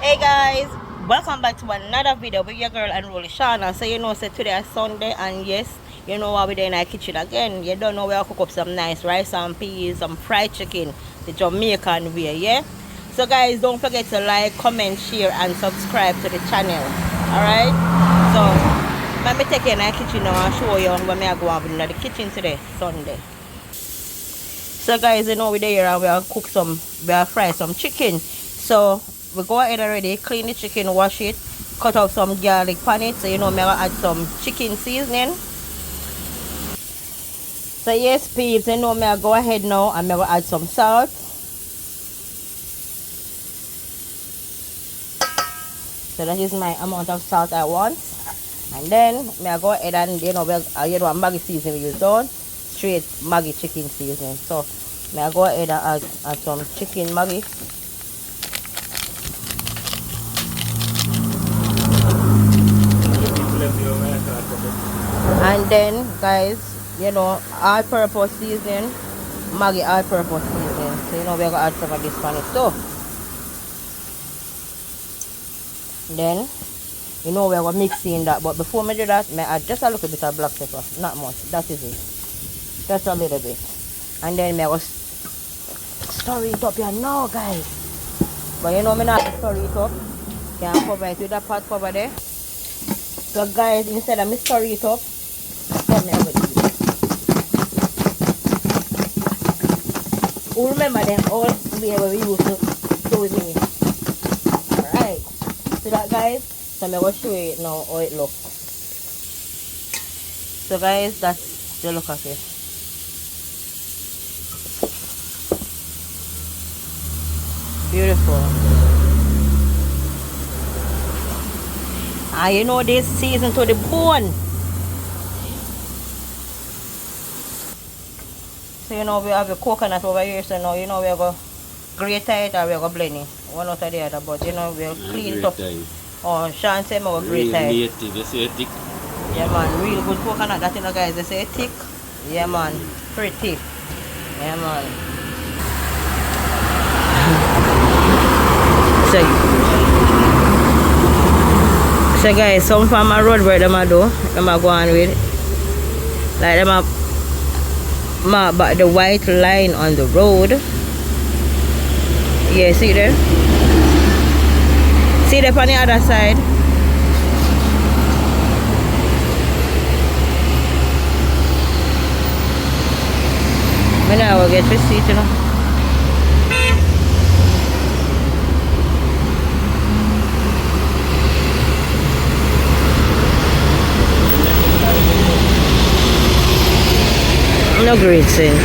Hey guys, welcome back to another video with your girl and Rolly Shana. So you know, so today is Sunday, and yes, you know what we're doing in our kitchen again. You don't know where I cook up some nice rice and peas, some fried chicken, the Jamaican way, yeah. So guys, don't forget to like, comment, share, and subscribe to the channel. Alright. So let me take you in our kitchen now and show you what I go on in the kitchen today, Sunday. So guys, you know we're there and we are fry some chicken. So we go ahead already, clean the chicken, wash it, cut off some garlic on it. So you know, I'm gonna add some chicken seasoning. So yes, peeps, you know, I'm gonna go ahead now and I'm gonna add some salt. So that is my amount of salt I want. And then I'm gonna go ahead and Maggi seasoning we use down, straight Maggi chicken seasoning. So I'm gonna go ahead and add some chicken Maggi. And then guys, you know, all-purpose seasoning, Maggi all-purpose seasoning. So you know we're gonna add some of this on it too. Then you know we're gonna mix in that, but before I do that, I add just a little bit of black pepper, not much. That is it, just a little bit. And then I will stir it up here now, guys. But you know me not stir it up. Can cover it with a pot cover there. So guys, instead of me stir it up, come here with it. Who remember them all way where we used to do with me? Alright. See that, guys? So I'm going to show you now how it looks. So guys, that's the look of it. Beautiful. And you know this season to the bone. So you know we have the coconut over here, so now you know we're going to grate it or we're going to blend it. One out of the other, but you know we'll clean it up. Oh, Sean said we'll grate it. You say thick? Yeah man, real good coconut that, you know guys, they say thick. Yeah man, pretty thick. Yeah man. So guys, some from my road where them a do, them a go on with, like them a mark back the white line on the road. Yeah, see there? See there on the other side? I now will get receipt, you know. No great sense.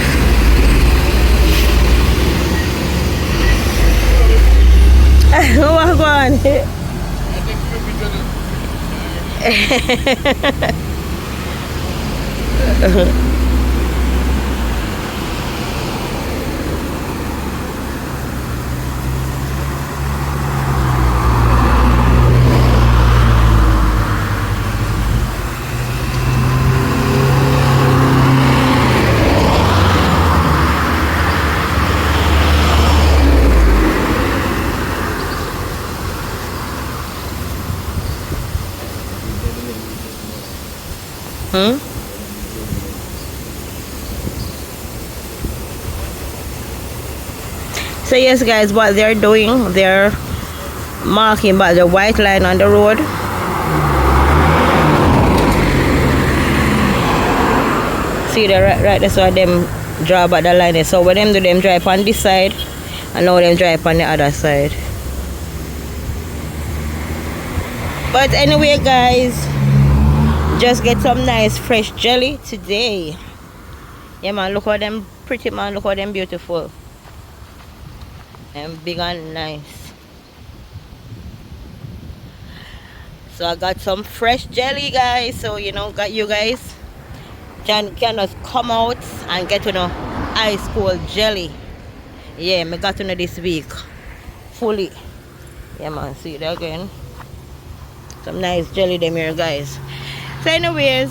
What going on? So yes guys, what they're doing, they're marking by the white line on the road. See the right that's why them draw back the line. So when them do, them drive on this side and now them drive on the other side. But anyway guys, just get some nice fresh jelly today. Yeah man, look how them pretty, man, look how them beautiful and big and nice. So I got some fresh jelly guys, so you know, got you guys can just come out and get, you know, ice cold jelly. Yeah, me got to know this week fully. Yeah man, see it again, some nice jelly them here guys. So anyways,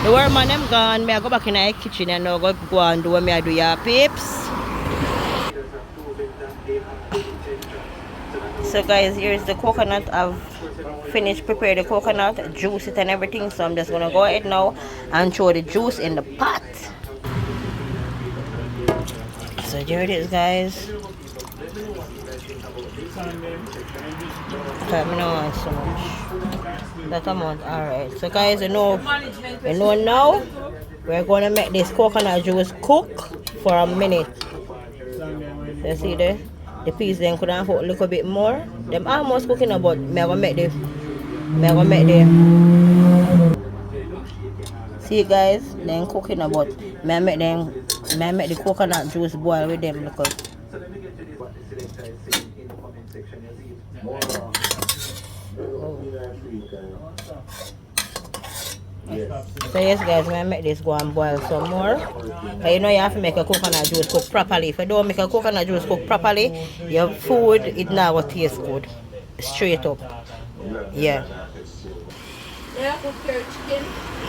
the worm man them gone, me I go back in the kitchen and now go and do what me I do, ya peeps. So guys, here's the coconut. I've finished prepare the coconut, juice it and everything. So I'm just gonna go ahead now and throw the juice in the pot. So there it is, guys. Okay, I don't want so much. That amount, alright. So guys, you know now we're gonna make this coconut juice cook for a minute. You see there? The peas then could have put a little bit more. Them almost cooking up, but I'm gonna make the see guys, then cooking up, but I make the coconut juice boil with them because so yes guys, I make this go and boil some more. But you know you have to make a coconut juice cook properly. If you don't make a coconut juice cook properly, your food it now will taste good. Straight up. Yeah.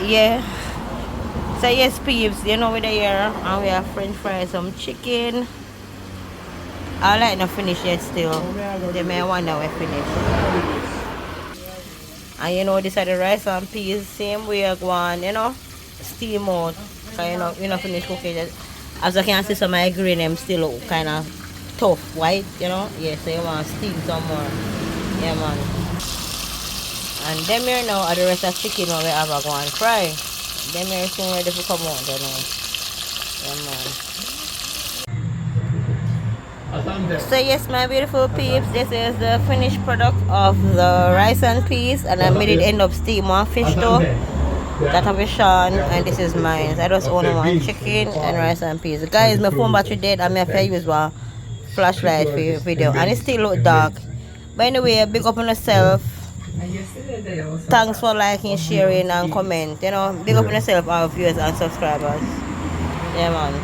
Yeah. So yes peeps, you know we're here and we have french fries, some chicken. I like not finish yet still. They may wonder we finish. And you know this are the rice and peas, same way I go on, you know, steam out. Cause you know finish cooking. As I can see some of my green them still look kinda tough, white, you know. Yeah, so you want to steam some more. Yeah man. And them here now are the rest of chicken we have a go and fry. Them here soon ready to come out, you know. Yeah man. So yes my beautiful peeps, this is the finished product of the rice and peas, and I made it end up steam one fish though. That of Sean, and this is mine. I just only one chicken and rice and peas. Guys, my phone battery dead and I have to use one flashlight for your video and it still look dark. But anyway, big up on yourself. Thanks for liking, sharing and comment. You know, big up on yourself, our viewers and subscribers. Yeah man.